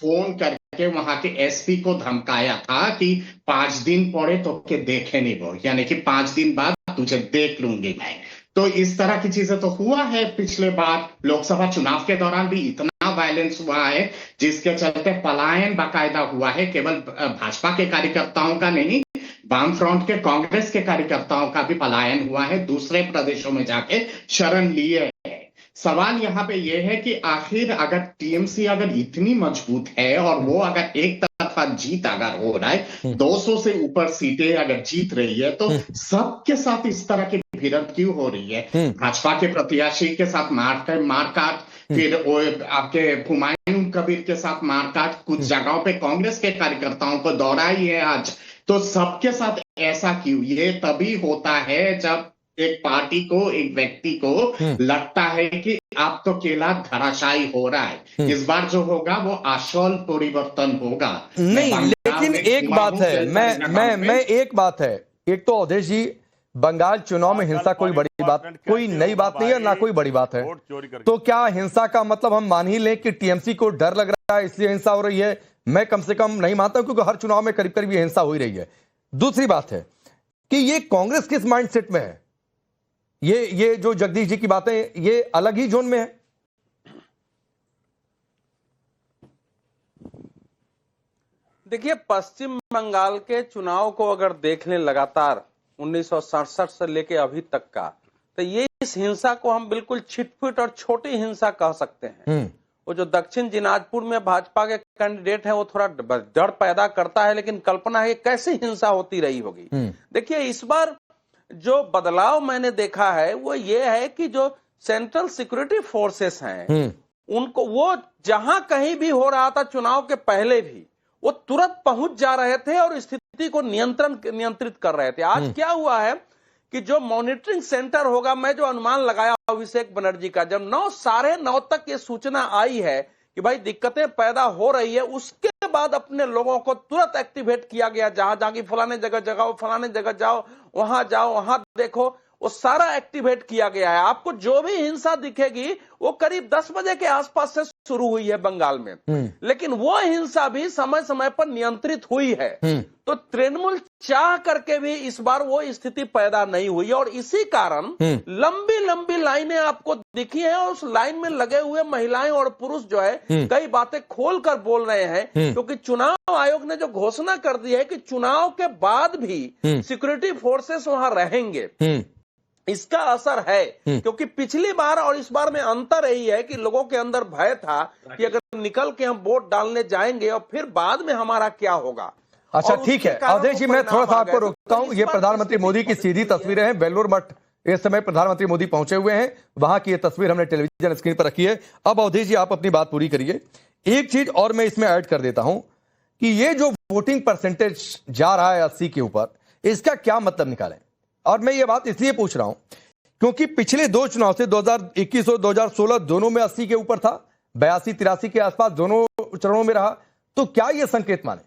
Phone करके वहां के एसपी को धमकाया था कि 5 दिन पड़े तो के देखे नहीं वो, यानी कि 5 दिन बाद तुझे देख लूंगी मैं। तो इस तरह की चीजें तो हुआ है पिछले बार लोकसभा चुनाव के दौरान भी इतना वायलेंस हुआ है, जिसके चलते पलायन बाकायदा हुआ है, केवल भाजपा के कार्यकर्ताओं का नहीं, वाम फ्रंट के कांग्रेस के कार्यकर्ताओं का भी पलायन हुआ है, दूसरे प्रदेशों में जाके शरण लिए है। सवाल यहाँ पे ये है कि आखिर अगर टीएमसी अगर इतनी मजबूत है और वो अगर एक तरफा जीत अगर हो रहा है, 200 से ऊपर सीटें अगर जीत रही है, तो सबके साथ इस तरह की भिड़ंत क्यों हो रही है? भाजपा के प्रत्याशी के साथ मारकाट, फिर वो आपके हुमायूं कबीर के साथ मारकाट, कुछ जगहों पे कांग्रेस के कार्यकर्ताओं को दौड़ा ही है आज। तो सबके साथ ऐसा क्यों? ये तभी होता है जब एक पार्टी को, एक व्यक्ति को लगता है कि आप तो केला धराशायी हो रहा है। इस बार जो होगा वो आशोल परिवर्तन होगा। नहीं, लेकिन एक बात है, मैं एक बात है, एक तो अवधेश जी, बंगाल चुनाव में हिंसा कोई बड़ी बात, कोई नई बात नहीं है, ना कोई बड़ी बात है। तो क्या हिंसा का मतलब हम मान ही लें कि टीएमसी को डर लग रहा है इसलिए हिंसा हो रही है? मैं कम से कम नहीं मानता, क्योंकि हर चुनाव में करीब करीब ये हिंसा हो ही रही है। दूसरी बात है कि ये कांग्रेस किस माइंडसेट में है? ये जो जगदीश जी की बातें, ये अलग ही जोन में है। देखिए, पश्चिम बंगाल के चुनाव को अगर देख लें लगातार 1967 से लेके अभी तक का, तो ये इस हिंसा को हम बिल्कुल छिटपुट और छोटी हिंसा कह सकते हैं। वो जो दक्षिण दिनाजपुर में भाजपा के कैंडिडेट हैं, वो थोड़ा डर पैदा करता है, लेकिन कल्पना है कैसी हिंसा होती रही होगी। देखिए, इस बार जो बदलाव मैंने देखा है वो ये है कि जो सेंट्रल सिक्योरिटी फोर्सेस हैं, उनको, वो जहां कहीं भी हो रहा था चुनाव के पहले भी, वो तुरंत पहुंच जा रहे थे और स्थिति को नियंत्रित कर रहे थे। आज क्या हुआ है कि जो मॉनिटरिंग सेंटर होगा, मैं जो अनुमान लगाया अभिषेक बनर्जी का, जब 9:30 तक ये सूचना आई है कि भाई दिक्कतें पैदा हो रही है, उसके बाद अपने लोगों को तुरंत एक्टिवेट किया गया। जहां जहां की फलाने जगह जाओ, फलाने जगह जाओ, वहां देखो, वो सारा एक्टिवेट किया गया है। आपको जो भी हिंसा दिखेगी वो करीब 10 बजे के आसपास से शुरू हुई है बंगाल में, लेकिन वो हिंसा भी समय समय पर नियंत्रित हुई है। तो तृणमूल चाह करके भी इस बार वो स्थिति पैदा नहीं हुई, और इसी कारण लंबी लंबी लाइनें आपको दिखी हैं, और उस लाइन में लगे हुए महिलाएं और पुरुष जो है कई बातें खोल कर बोल रहे हैं, क्योंकि चुनाव आयोग ने जो घोषणा कर दी है कि चुनाव के बाद भी सिक्योरिटी फोर्सेस वहां रहेंगे, इसका असर है। क्योंकि पिछली बार और इस बार में अंतर यही है कि लोगों के अंदर भय था कि अगर निकल के हम वोट डालने जाएंगे और फिर बाद में हमारा क्या होगा। अच्छा, ठीक है अवधेश जी, मैं थोड़ा सा आपको रोकता हूं। ये प्रधानमंत्री मोदी की सीधी तस्वीरें हैं, बेलूर मठ इस समय प्रधानमंत्री मोदी पहुंचे हुए हैं, वहां की ये तस्वीर हमने टेलीविजन स्क्रीन पर रखी है। अब अवधेश जी आप अपनी बात पूरी करिए। एक चीज और मैं इसमें ऐड कर देता हूं कि ये जो वोटिंग परसेंटेज जा रहा है 80 के ऊपर, इसका क्या मतलब निकालें? और मैं ये बात इसलिए पूछ रहा हूं क्योंकि पिछले दो चुनाव से 2021 और 2016 दोनों में 80 के ऊपर था, 82-83 के आसपास दोनों चरणों में रहा। तो क्या यह संकेत माने?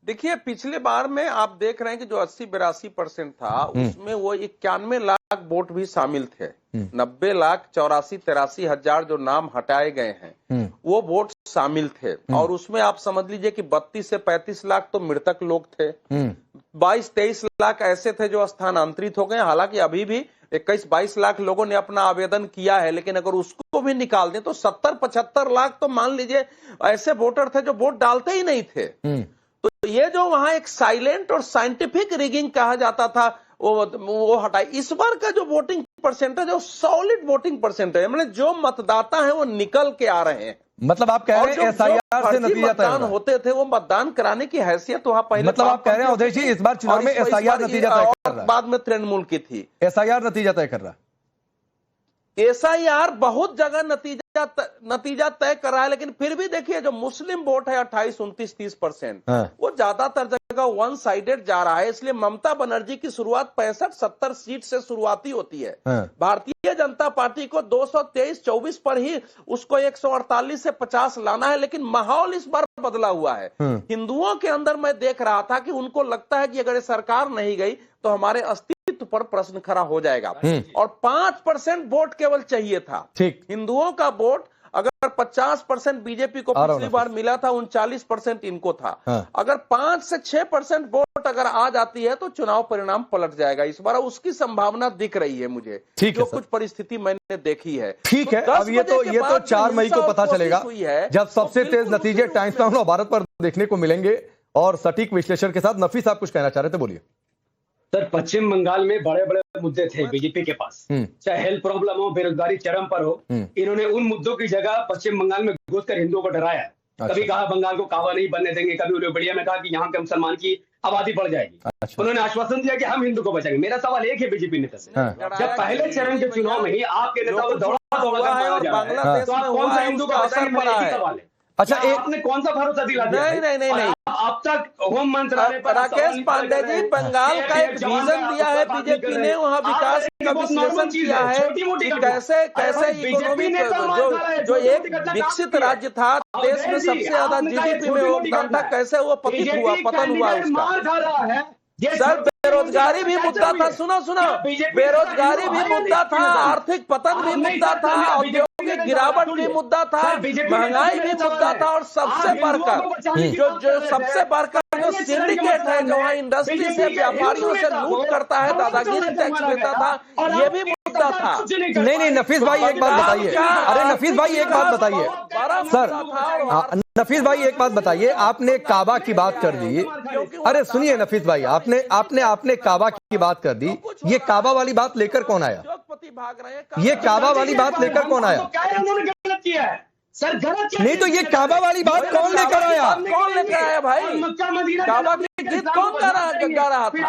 देखिए, पिछले बार में आप देख रहे हैं कि जो 80-82% था, उसमें वो 91 लाख वोट भी शामिल थे। 90,84,83 हजार जो नाम हटाए गए हैं वो वोट शामिल थे, और उसमें आप समझ लीजिए कि 32 से 35 लाख तो मृतक लोग थे, 22-23 लाख ऐसे थे जो स्थानांतरित हो गए। हालांकि अभी भी 21-22 लाख लोगों ने अपना आवेदन किया है, लेकिन अगर उसको भी निकाल दें तो 70-75 लाख तो मान लीजिए ऐसे वोटर थे जो वोट डालते ही नहीं थे। तो ये जो वहां एक साइलेंट और साइंटिफिक रिगिंग कहा जाता था, वो हटाई। इस बार का जो वोटिंग परसेंटेज है, सॉलिड वोटिंग परसेंटेज है, मतलब जो मतदाता है वो निकल के आ रहे हैं। मतलब आप कह रहे हैं एसआईआर से नतीजा तय मतदान होते थे, वो मतदान कराने की हैसियत वहां पहले, मतलब आप कह रहे हैं अवधेश जी इस बार चुनाव में एसआईआर नतीजा तय कर रहा है, बाद में तृणमूल की थी, एसआईआर नतीजा तय कर रहा है। एसआईआर बहुत जगह नतीजा तय कर रहा है, लेकिन फिर भी देखिए जो मुस्लिम वोट है 28, 29, 30%, वो ज्यादातर जगह वन साइडेड जा रहा है। इसलिए ममता बनर्जी की शुरुआत 65-70 सीट से शुरुआती होती है। भारतीय जनता पार्टी को 223-24 पर ही उसको 148 से 50 लाना है, लेकिन माहौल इस बार बदला हुआ है। हिंदुओं के अंदर मैं देख रहा था कि उनको लगता है कि अगर सरकार नहीं गई तो हमारे अस्तित्व अस्तित्व पर प्रश्न खड़ा हो जाएगा। और 5% वोट केवल चाहिए था। ठीक। हिंदुओं का वोट अगर 50% बीजेपी को पिछली बार मिला था, 39% इनको था। अगर 5 से 6% वोट अगर आ जाती है तो चुनाव परिणाम पलट जाएगा इस बार, उसकी संभावना दिख रही है मुझे, जो कुछ परिस्थिति मैंने देखी है। ठीक है, अब ये तो 4 मई को पता चलेगा जब सबसे तेज नतीजे टाइम्स नाउ भारत पर देखने को मिलेंगे और सटीक विश्लेषण के साथ। नफीस, आप कुछ कहना चाह रहे थे, बोलिए। सर, पश्चिम बंगाल में बड़े बड़े मुद्दे थे बीजेपी के पास, चाहे हेल्थ प्रॉब्लम हो, बेरोजगारी चरम पर हो। इन्होंने उन मुद्दों की जगह पश्चिम बंगाल में घुसकर हिंदुओं को डराया। कभी कहा बंगाल को कावा नहीं बनने देंगे, कभी उन्हें बढ़िया में कहा कि यहाँ के मुसलमान की आबादी बढ़ जाएगी। उन्होंने आश्वासन दिया कि हम हिंदू को बचाएंगे। मेरा सवाल एक है बीजेपी नेता से, जब पहले चरण के चुनाव में ही आपके नेता को दौड़ा बांग्लादेश में कौन सा हिंदू का असर पड़ा है? सवाल है। अच्छा, आपने कौन सा भरोसा दिला दिया? नहीं। अब तक होम मंत्रालय पर राकेश पांडे जी, बंगाल का एक विजन दिया है बीजेपी ने, वहाँ विकास का विश्लेषण किया है कि कैसे इकोनॉमी जो एक विकसित राज्य था, देश में सबसे ज्यादा जीडीपी में योगदान था, कैसे वो पतन हुआ उसका। सर, बेरोजगारी भी मुद्दा था। सुनो, बेरोजगारी भी मुद्दा था, आर्थिक पतन भी मुद्दा था, औद्योगिक गिरावट भी मुद्दा था, महंगाई भी मुद्दा था, और सबसे बढ़कर जो सबसे बढ़कर जो सिंडिकेट है, जो वहाँ इंडस्ट्री से, व्यापारियों से लूट करता है, दादागिरी टैक्स लेता था, ये भी मुद्दा था। नहीं, नफीस भाई एक बात बताइए। अरे नफीस भाई एक बात बताइए सर, नफीस भाई एक बात बताइए। आपने काबा की बात कर दी। अरे सुनिए नफीस भाई, आपने काबा की बात कर दी। ये काबा वाली बात लेकर कौन आया? ये काबा वाली बात लेकर कौन आया? गलत किया है सर, गलत किया। नहीं तो ये काबा वाली बात कौन लेकर आया? कौन लेकर आया भाई? काबा की गीत कौन गा रहा था?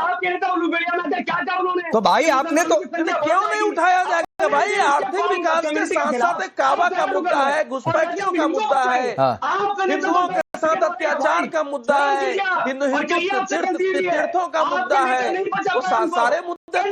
तो भाई आपने तो क्यों नहीं उठाया जाएगा भाई? आर्थिक विकास के साथ साथ काबा का मुद्दा है, घुसपैठियों का मुद्दा है, हिंदुओं के साथ अत्याचार का मुद्दा है, हिंदू तीर्थों का मुद्दा है, वो सारे मुद्दे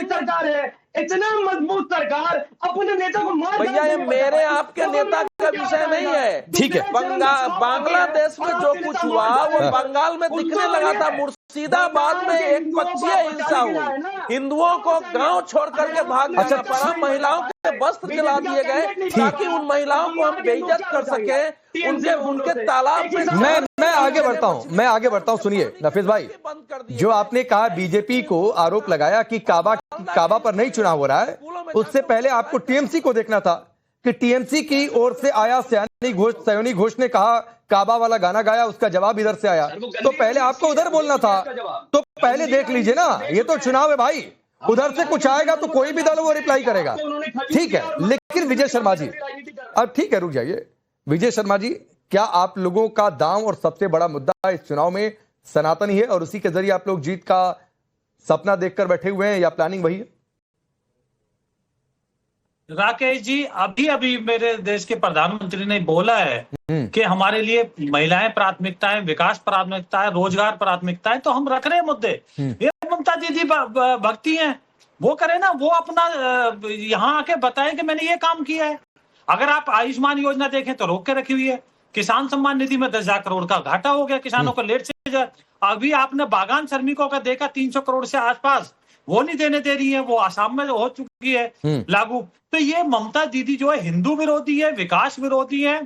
सरकार है, इतना मजबूत सरकार अपने नेता को मार। भैया, ये मेरे आपके नेता का विषय नहीं है। ठीक है, बांग्लादेश में जो कुछ हुआ वो बंगाल में दिखने लगा था। मुर्शिदाबाद में एक पक्षीय हिंसा हुई, हिंदुओं को गांव छोड़ करके भागना पड़ा, महिलाओं के वस्त्र जला दिए गए ताकि उन महिलाओं को हम बेइज्जत कर सके, उनके तालाब में। मैं आगे बढ़ता हूं। सुनिए नफीस भाई, जो आपने कहा बीजेपी को आरोप लगाया कि काबा पर नहीं चुनाव हो रहा है, उससे पहले आपको टीएमसी को देखना था कि टीएमसी की ओर से आया सयोनी घोष ने कहा काबा वाला गाना गाया, उसका जवाब इधर से आया। तो पहले आपको उधर बोलना था, तो पहले देख लीजिए ना, ये तो चुनाव है भाई, उधर से कुछ आएगा तो कोई भी दल वो रिप्लाई करेगा। ठीक है, लेकिन विजय शर्मा जी, अब ठीक है रुक जाइए। विजय शर्मा जी, क्या आप लोगों का दांव और सबसे बड़ा मुद्दा इस चुनाव में सनातन ही है और उसी के जरिए आप लोग जीत का सपना देखकर बैठे हुए हैं, या प्लानिंग वही है? राकेश जी, अभी मेरे देश के प्रधानमंत्री ने बोला है कि हमारे लिए महिलाएं प्राथमिकता है, विकास प्राथमिकता है, रोजगार प्राथमिकता है, तो हम रख रहे हैं मुद्दे। ये ममता दीदी भक्ति हैं, वो करे ना, वो अपना यहाँ आके बताएं कि मैंने ये काम किया है। अगर आप आयुष्मान योजना देखें तो रोक के रखी हुई है, किसान सम्मान निधि में 10,000 करोड़ का घाटा हो गया किसानों को लेट से। अभी आपने बागान श्रमिकों का देखा 300 करोड़ से आसपास, वो नहीं देने दे रही है, वो आसाम में हो चुकी है लागू। तो ये ममता दीदी जो है हिंदू विरोधी है, विकास विरोधी है।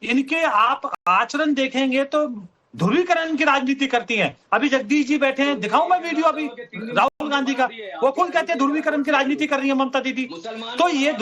इनके आप आचरण देखेंगे तो ध्रुवीकरण की राजनीति करती हैं। अभी जगदीश जी बैठे हैं, दिखाऊं मैं वीडियो अभी राहुल गांधी का, वो खुद कहते हैं ध्रुवीकरण की राजनीति कर रही है ममता दीदी। तो ये